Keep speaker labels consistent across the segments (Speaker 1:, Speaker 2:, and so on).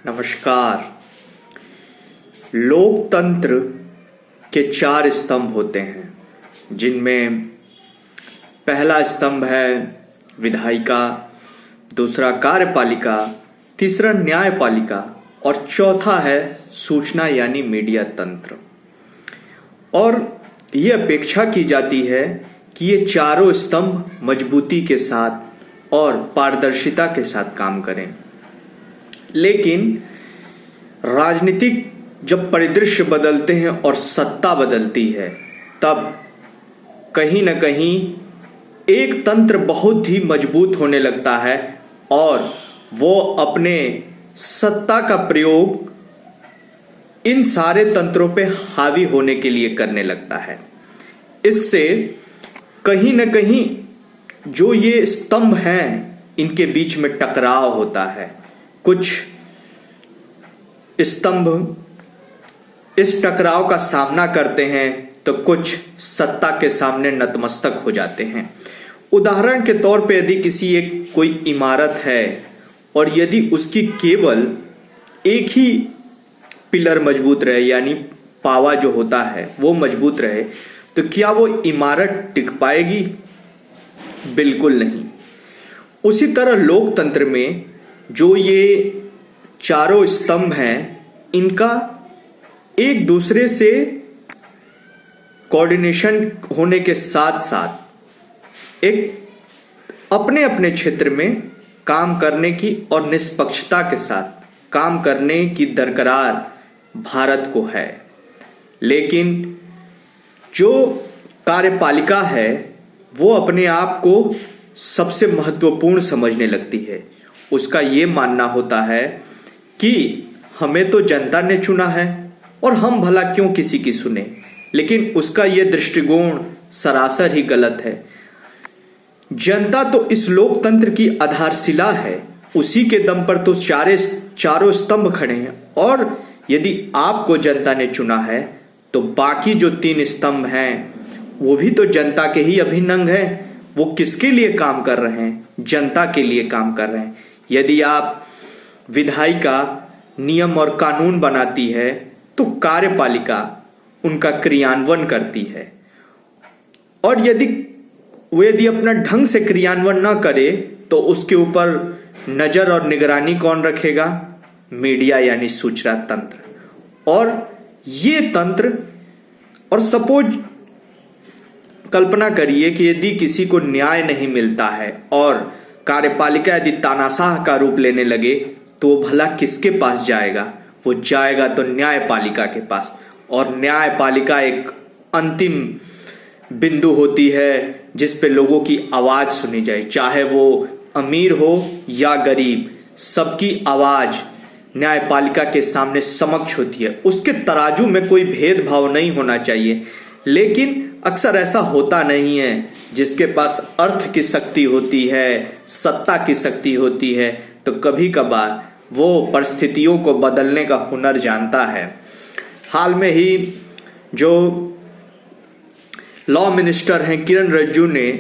Speaker 1: नमस्कार। लोकतंत्र के 4 स्तंभ होते हैं, जिनमें पहला स्तंभ है विधायिका, दूसरा कार्यपालिका, तीसरा न्यायपालिका और चौथा है सूचना यानी मीडिया तंत्र। और ये अपेक्षा की जाती है कि ये चारों स्तंभ मजबूती के साथ और पारदर्शिता के साथ काम करें। लेकिन राजनीतिक जब परिदृश्य बदलते हैं और सत्ता बदलती है, तब कहीं ना कहीं एक तंत्र बहुत ही मजबूत होने लगता है और वो अपने सत्ता का प्रयोग इन सारे तंत्रों पे हावी होने के लिए करने लगता है। इससे कहीं ना कहीं जो ये स्तंभ हैं, इनके बीच में टकराव होता है। कुछ स्तंभ इस टकराव का सामना करते हैं तो कुछ सत्ता के सामने नतमस्तक हो जाते हैं। उदाहरण के तौर पे यदि कोई इमारत है और यदि उसकी केवल एक ही पिलर मजबूत रहे, यानी पावा जो होता है वो मजबूत रहे, तो क्या वो इमारत टिक पाएगी? बिल्कुल नहीं। उसी तरह लोकतंत्र में जो ये चारों स्तंभ हैं, इनका एक दूसरे से कोऑर्डिनेशन होने के साथ साथ एक अपने अपने क्षेत्र में काम करने की और निष्पक्षता के साथ काम करने की दरकार भारत को है। लेकिन जो कार्यपालिका है वो अपने आप को सबसे महत्वपूर्ण समझने लगती है। उसका ये मानना होता है कि हमें तो जनता ने चुना है और हम भला क्यों किसी की सुने। लेकिन उसका ये दृष्टिकोण सरासर ही गलत है। जनता तो इस लोकतंत्र की आधारशिला है, उसी के दम पर तो चारों स्तंभ खड़े हैं। और यदि आपको जनता ने चुना है तो बाकी जो 3 स्तंभ हैं वो भी तो जनता के ही अभिन्न अंग हैं। वो किसके लिए काम कर रहे हैं? जनता के लिए काम कर रहे हैं। यदि आप विधायिका नियम और कानून बनाती है तो कार्यपालिका उनका क्रियान्वयन करती है। और यदि अपना ढंग से क्रियान्वयन ना करे तो उसके ऊपर नजर और निगरानी कौन रखेगा? मीडिया यानी सूचना तंत्र। और ये तंत्र, और सपोज कल्पना करिए कि यदि किसी को न्याय नहीं मिलता है और कार्यपालिका यदि तानाशाह का रूप लेने लगे, तो वो भला किसके पास जाएगा? वो जाएगा तो न्यायपालिका के पास। और न्यायपालिका एक अंतिम बिंदु होती है जिस पे लोगों की आवाज सुनी जाए, चाहे वो अमीर हो या गरीब, सबकी आवाज न्यायपालिका के सामने समक्ष होती है। उसके तराजू में कोई भेदभाव नहीं होना चाहिए। लेकिन अक्सर ऐसा होता नहीं है। जिसके पास अर्थ की शक्ति होती है, सत्ता की शक्ति होती है, तो कभी कभार वो परिस्थितियों को बदलने का हुनर जानता है। हाल में ही जो लॉ मिनिस्टर हैं किरण रिजिजू ने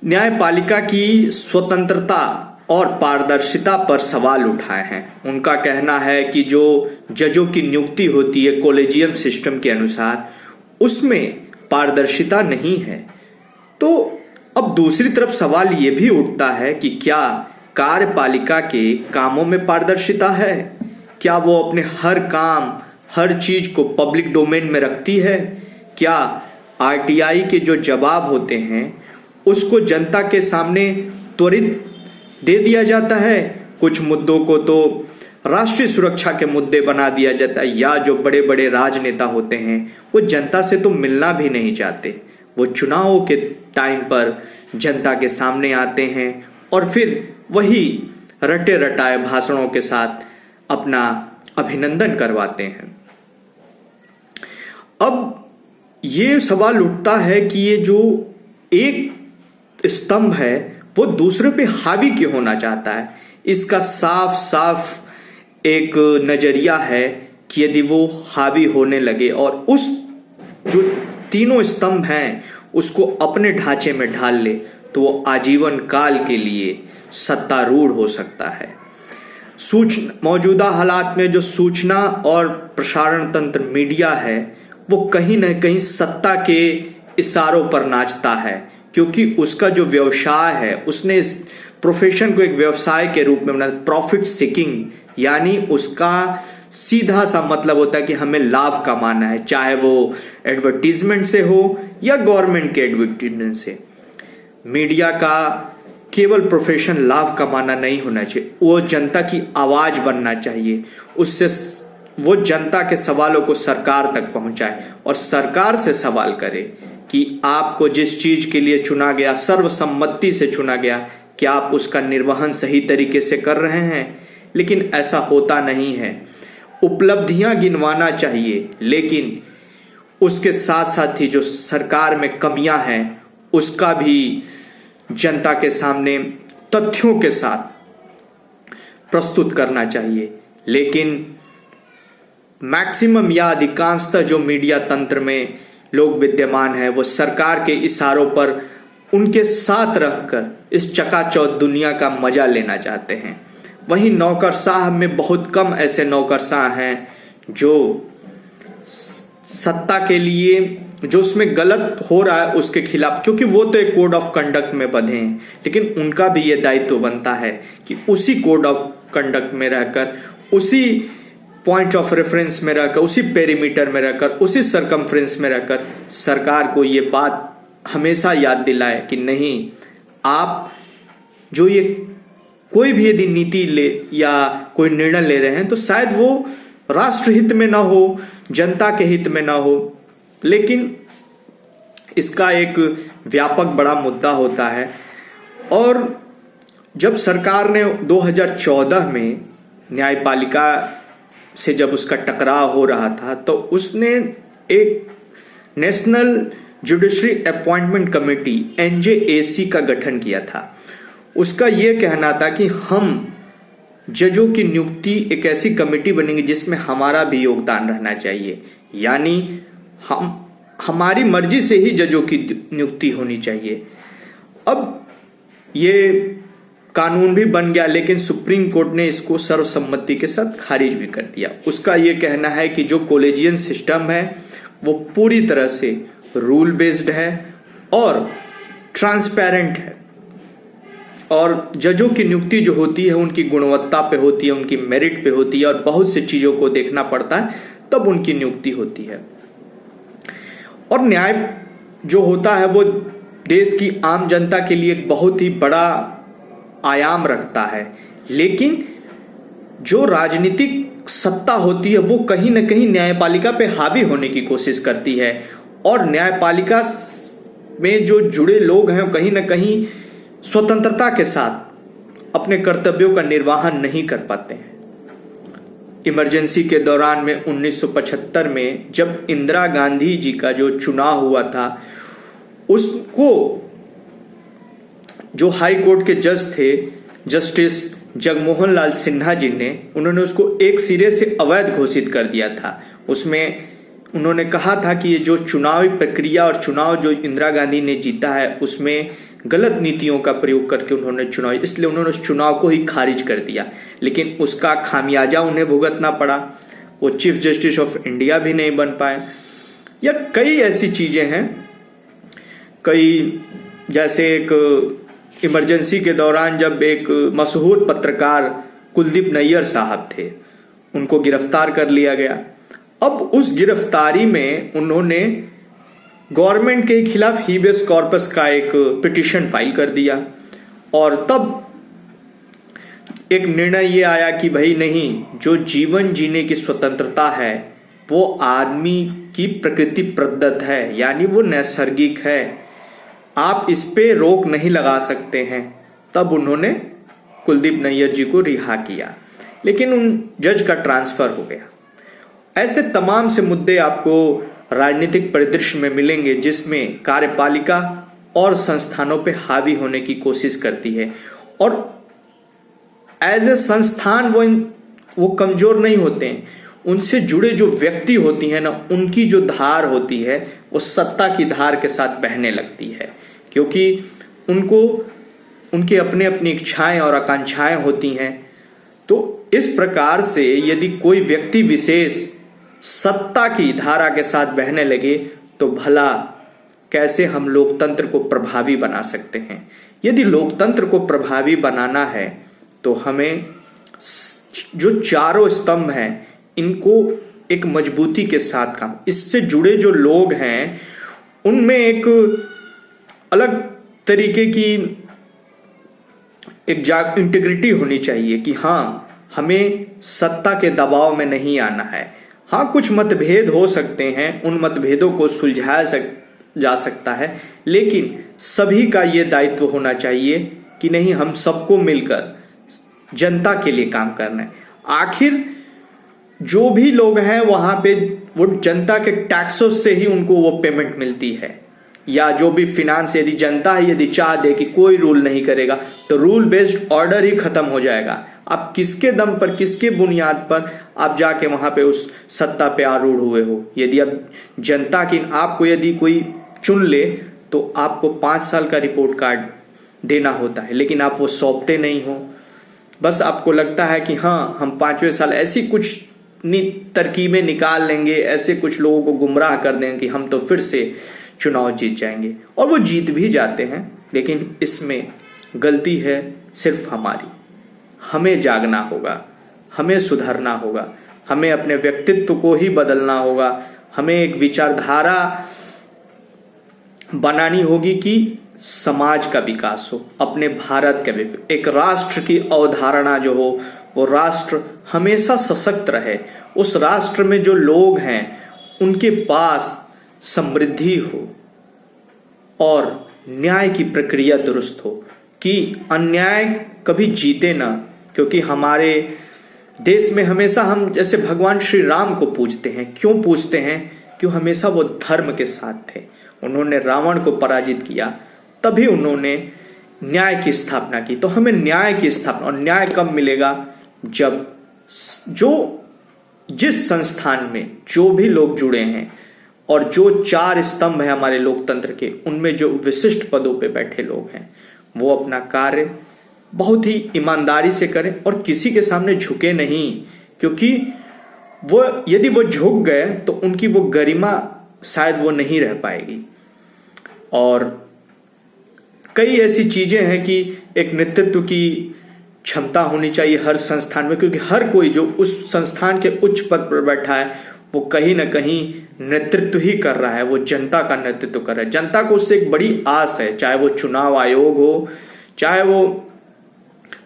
Speaker 1: न्यायपालिका की स्वतंत्रता और पारदर्शिता पर सवाल उठाए हैं। उनका कहना है कि जो जजों की नियुक्ति होती है कॉलेजियम सिस्टम के अनुसार, उसमें पारदर्शिता नहीं है। तो अब दूसरी तरफ सवाल ये भी उठता है कि क्या कार्यपालिका के कामों में पारदर्शिता है? क्या वो अपने हर काम, हर चीज को पब्लिक डोमेन में रखती है? क्या आरटीआई के जो जवाब होते हैं उसको जनता के सामने त्वरित दे दिया जाता है? कुछ मुद्दों को तो राष्ट्रीय सुरक्षा के मुद्दे बना दिया जाता है, या जो बड़े बड़े राजनेता होते हैं वो जनता से तो मिलना भी नहीं चाहते। वो चुनावों के टाइम पर जनता के सामने आते हैं और फिर वही रटे रटाए भाषणों के साथ अपना अभिनंदन करवाते हैं। अब ये सवाल उठता है कि ये जो एक स्तंभ है वो दूसरे पे हावी क्यों होना चाहता है? इसका साफ साफ एक नजरिया है कि यदि वो हावी होने लगे और उस जो 3 स्तंभ हैं उसको अपने ढांचे में ढाल ले, तो वो आजीवन काल के लिए सत्तारूढ़ हो सकता है। मौजूदा हालात में जो सूचना और प्रसारण तंत्र मीडिया है वो कहीं ना कहीं सत्ता के इशारों पर नाचता है, क्योंकि उसका जो व्यवसाय है, उसने इस प्रोफेशन को एक व्यवसाय के रूप में बना, प्रॉफिट सीकिंग, यानी उसका सीधा सा मतलब होता है कि हमें लाभ कमाना है, चाहे वो एडवर्टीजमेंट से हो या गवर्नमेंट के एडवर्टीजमेंट से। मीडिया का केवल प्रोफेशन लाभ कमाना नहीं होना चाहिए, वो जनता की आवाज बनना चाहिए। उससे वो जनता के सवालों को सरकार तक पहुंचाए और सरकार से सवाल करे कि आपको जिस चीज के लिए चुना गया, सर्वसम्मति से चुना गया, क्या आप उसका निर्वहन सही तरीके से कर रहे हैं? लेकिन ऐसा होता नहीं है। उपलब्धियां गिनवाना चाहिए, लेकिन उसके साथ साथ ही जो सरकार में कमियां हैं उसका भी जनता के सामने तथ्यों के साथ प्रस्तुत करना चाहिए। लेकिन मैक्सिमम या अधिकांशतः जो मीडिया तंत्र में लोग विद्यमान हैं वो सरकार के इशारों पर उनके साथ रखकर इस चकाचौंध दुनिया का मजा लेना चाहते हैं। वहीं नौकरशाह में बहुत कम ऐसे नौकरशाह हैं जो सत्ता के लिए, जो उसमें गलत हो रहा है उसके खिलाफ, क्योंकि वो तो एक कोड ऑफ कंडक्ट में बंधे हैं, लेकिन उनका भी ये दायित्व बनता है कि उसी कोड ऑफ कंडक्ट में रहकर, उसी पॉइंट ऑफ रेफरेंस में रहकर, उसी पेरीमीटर में रहकर, उसी सरकमफ्रेंस में रहकर सरकार को ये बात हमेशा याद दिलाए कि नहीं, आप जो ये कोई भी यदि नीति ले या कोई निर्णय ले रहे हैं तो शायद वो राष्ट्रहित में ना हो, जनता के हित में ना हो, लेकिन इसका एक व्यापक बड़ा मुद्दा होता है। और जब सरकार ने 2014 में न्यायपालिका से जब उसका टकराव हो रहा था तो उसने एक national judiciary appointment committee NJAC का गठन किया था। उसका यह कहना था कि हम जजों की नियुक्ति एक ऐसी कमेटी बनेंगे जिसमें हमारा भी योगदान रहना चाहिए, यानी हमारी मर्जी से ही जजों की नियुक्ति होनी चाहिए। अब ये कानून भी बन गया, लेकिन सुप्रीम कोर्ट ने इसको सर्वसम्मति के साथ खारिज भी कर दिया। उसका ये कहना है कि जो कॉलेजियन सिस्टम है वो पूरी तरह से रूल बेस्ड है और ट्रांसपेरेंट है, और जजों की नियुक्ति जो होती है उनकी गुणवत्ता पे होती है, उनकी मेरिट पे होती है, और बहुत सी चीजों को देखना पड़ता है तब उनकी नियुक्ति होती है। और न्याय जो होता है वो देश की आम जनता के लिए एक बहुत ही बड़ा आयाम रखता है, लेकिन जो राजनीतिक सत्ता होती है वो कहीं ना कहीं न्यायपालिका पे हावी होने की कोशिश करती है, और न्यायपालिका में जो जुड़े लोग हैं कहीं ना कहीं स्वतंत्रता के साथ अपने कर्तव्यों का निर्वहन नहीं कर पाते हैं। इमरजेंसी के दौरान में 1975 में जब इंदिरा गांधी जी का जो चुनाव हुआ था, उसको जो हाई कोर्ट के जज थे जस्टिस जगमोहन लाल सिन्हा जी ने, उन्होंने उसको एक सिरे से अवैध घोषित कर दिया था। उसमें उन्होंने कहा था कि ये जो चुनावी प्रक्रिया और चुनाव जो इंदिरा गांधी ने जीता है उसमें गलत नीतियों का प्रयोग करके उन्होंने चुनाव, इसलिए उन्होंने उस चुनाव को ही खारिज कर दिया। लेकिन उसका खामियाजा उन्हें भुगतना पड़ा, वो चीफ जस्टिस ऑफ इंडिया भी नहीं बन पाए। या कई ऐसी चीजें हैं, कई जैसे एक इमरजेंसी के दौरान जब एक मशहूर पत्रकार कुलदीप नैयर साहब थे, उनको गिरफ्तार कर लिया गया। अब उस गिरफ्तारी में उन्होंने गवर्नमेंट के खिलाफ हीबियस कॉर्पस का एक पिटीशन फाइल कर दिया, और तब एक निर्णय ये आया कि भाई नहीं, जो जीवन जीने की स्वतंत्रता है वो आदमी की प्रकृति प्रदत्त है, यानी वो नैसर्गिक है, आप इस पे रोक नहीं लगा सकते हैं। तब उन्होंने कुलदीप नैयर जी को रिहा किया, लेकिन उन जज का ट्रांसफर हो गया। ऐसे तमाम से मुद्दे आपको राजनीतिक परिदृश्य में मिलेंगे जिसमें कार्यपालिका और संस्थानों पे हावी होने की कोशिश करती है, और एज ए संस्थान वो कमजोर नहीं होते हैं, उनसे जुड़े जो व्यक्ति होती हैं ना, उनकी जो धार होती है वो सत्ता की धार के साथ बहने लगती है, क्योंकि उनको उनके अपने अपनी इच्छाएं और आकांक्षाएं होती हैं। तो इस प्रकार से यदि कोई व्यक्ति विशेष सत्ता की धारा के साथ बहने लगे तो भला कैसे हम लोकतंत्र को प्रभावी बना सकते हैं। यदि लोकतंत्र को प्रभावी बनाना है तो हमें जो चारों स्तंभ हैं इनको एक मजबूती के साथ काम, इससे जुड़े जो लोग हैं उनमें एक अलग तरीके की एक इंटीग्रिटी होनी चाहिए कि हाँ, हमें सत्ता के दबाव में नहीं आना है। हाँ, कुछ मतभेद हो सकते हैं, उन मतभेदों को सुलझाया जा सकता है, लेकिन सभी का ये दायित्व होना चाहिए कि नहीं, हम सबको मिलकर जनता के लिए काम करना है। आखिर जो भी लोग हैं वहां पे वो जनता के टैक्सों से ही उनको वो पेमेंट मिलती है, या जो भी फिनांस, यदि जनता है यदि चाह दे कि कोई रूल नहीं करेगा तो रूल बेस्ड ऑर्डर ही खत्म हो जाएगा। आप किसके दम पर, किसके बुनियाद पर आप जाके वहां पे उस सत्ता पे आरूढ़ हुए हो। यदि अब जनता की आपको यदि कोई चुन ले तो आपको 5 साल का रिपोर्ट कार्ड देना होता है, लेकिन आप वो सौंपते नहीं हो। बस आपको लगता है कि हाँ, हम 5वें साल ऐसी कुछ तरकीबें निकाल लेंगे, ऐसे कुछ लोगों को गुमराह कर देंगे कि हम तो फिर से चुनाव जीत जाएंगे, और वो जीत भी जाते हैं। लेकिन इसमें गलती है सिर्फ हमारी। हमें जागना होगा, हमें सुधरना होगा, हमें अपने व्यक्तित्व को ही बदलना होगा, हमें एक विचारधारा बनानी होगी कि समाज का विकास हो, अपने भारत का विकास, एक राष्ट्र की अवधारणा जो हो वो राष्ट्र हमेशा सशक्त रहे, उस राष्ट्र में जो लोग हैं उनके पास समृद्धि हो और न्याय की प्रक्रिया दुरुस्त हो, कि अन्याय कभी जीते ना। क्योंकि हमारे देश में हमेशा हम जैसे भगवान श्री राम को पूजते हैं, क्यों पूजते हैं? क्यों हमेशा वो धर्म के साथ थे। उन्होंने रावण को पराजित किया, तभी उन्होंने न्याय की स्थापना की। तो हमें न्याय की स्थापना, और न्याय कब मिलेगा? जब जिस संस्थान में जो भी लोग जुड़े हैं और जो 4 स्तंभ है हमारे लोकतंत्र के, उनमें जो विशिष्ट पदों पे बैठे लोग हैं वो अपना कार्य बहुत ही ईमानदारी से करें और किसी के सामने झुके नहीं। क्योंकि वो यदि वो झुक गए तो उनकी वो गरिमा शायद वो नहीं रह पाएगी। और कई ऐसी चीजें हैं कि एक नेतृत्व की क्षमता होनी चाहिए हर संस्थान में, क्योंकि हर कोई जो उस संस्थान के उच्च पद पर बैठा है वो कहीं ना कहीं नेतृत्व ही कर रहा है, वो जनता का नेतृत्व कर रहा है। जनता को उससे एक बड़ी आस है, चाहे वो चुनाव आयोग हो, चाहे वो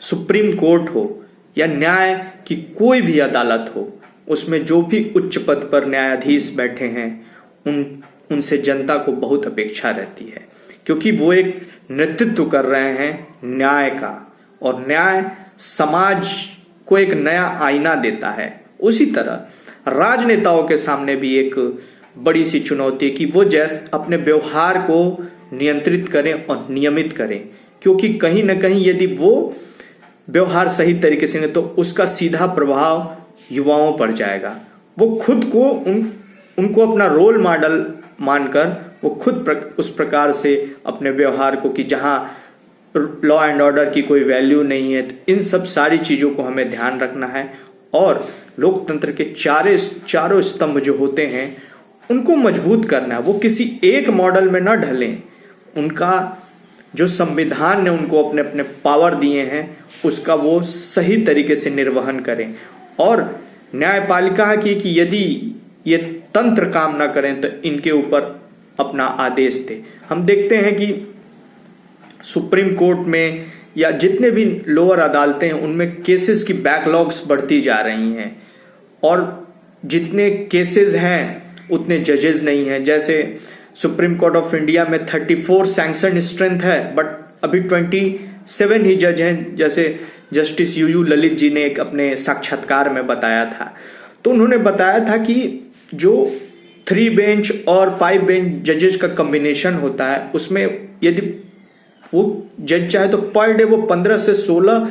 Speaker 1: सुप्रीम कोर्ट हो, या न्याय की कोई भी अदालत हो, उसमें जो भी उच्च पद पर न्यायाधीश बैठे हैं उनसे जनता को बहुत अपेक्षा रहती है, क्योंकि वो एक नेतृत्व कर रहे हैं न्याय का, और न्याय समाज को एक नया आईना देता है। उसी तरह राजनेताओं के सामने भी एक बड़ी सी चुनौती है कि वो जैसे अपने व्यवहार को नियंत्रित करें और नियमित करें, क्योंकि कहीं ना कहीं यदि वो व्यवहार सही तरीके से नहीं तो उसका सीधा प्रभाव युवाओं पर जाएगा। वो खुद को उनको अपना रोल मॉडल मानकर वो खुद उस प्रकार से अपने व्यवहार को, कि जहां लॉ एंड ऑर्डर की कोई वैल्यू नहीं है, तो इन सब सारी चीजों को हमें ध्यान रखना है। और लोकतंत्र के चारों स्तंभ जो होते हैं उनको मजबूत करना है। वो किसी एक मॉडल में न ढलें, उनका जो संविधान ने उनको अपने अपने पावर दिए हैं उसका वो सही तरीके से निर्वहन करें। और न्यायपालिका की कि यदि ये तंत्र काम ना करें तो इनके ऊपर अपना आदेश दे। हम देखते हैं कि सुप्रीम कोर्ट में या जितने भी लोअर अदालतें हैं उनमें केसेस की बैकलॉग्स बढ़ती जा रही हैं, और जितने केसेस हैं उतने जजेस नहीं हैं। जैसे सुप्रीम कोर्ट ऑफ इंडिया में 34 सैंक्शन स्ट्रेंथ है, बट अभी 27 ही जज हैं, जैसे जस्टिस यू ललित जी ने एक अपने साक्षात्कार में बताया था। तो उन्होंने बताया था कि जो 3 बेंच और 5 बेंच जजेस का कॉम्बिनेशन होता है, उसमें यदि वो जज चाहे तो पर डे वो 15 से 16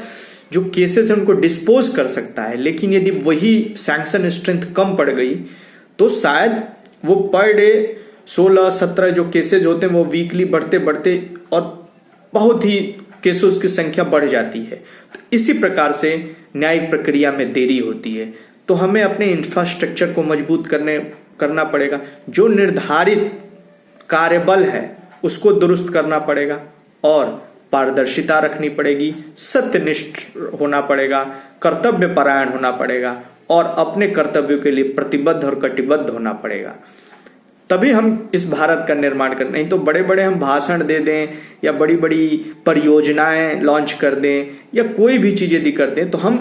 Speaker 1: जो केसेस हैं उनको डिस्पोज कर सकता है। लेकिन यदि वही सैंक्शन स्ट्रेंथ कम पड़ गई तो शायद वो पर डे 16-17 जो केसेस होते हैं वो वीकली बढ़ते बढ़ते और बहुत ही केसों की संख्या बढ़ जाती है। तो इसी प्रकार से न्यायिक प्रक्रिया में देरी होती है। तो हमें अपने इंफ्रास्ट्रक्चर को मजबूत करना पड़ेगा। जो निर्धारित कार्यबल है उसको दुरुस्त करना पड़ेगा और पारदर्शिता रखनी पड़ेगी, सत्यनिष्ठ होना पड़ेगा, कर्तव्य परायण होना पड़ेगा और अपने कर्तव्यों के लिए प्रतिबद्ध और कटिबद्ध होना पड़ेगा। तभी हम इस भारत का निर्माण कर, नहीं तो बड़े बड़े हम भाषण दे दें या बड़ी बड़ी परियोजनाएं लॉन्च कर दें या कोई भी चीज यदि कर दें तो हम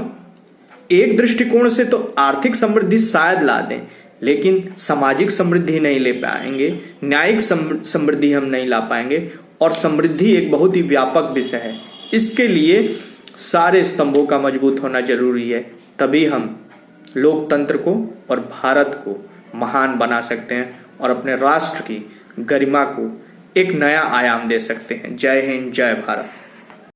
Speaker 1: एक दृष्टिकोण से तो आर्थिक समृद्धि शायद ला दें, लेकिन सामाजिक समृद्धि नहीं ले पाएंगे, न्यायिक समृद्धि हम नहीं ला पाएंगे। और समृद्धि एक बहुत ही व्यापक विषय है। इसके लिए सारे स्तंभों का मजबूत होना जरूरी है। तभी हम लोकतंत्र को और भारत को महान बना सकते हैं और अपने राष्ट्र की गरिमा को एक नया आयाम दे सकते हैं। जय हिंद, जय भारत।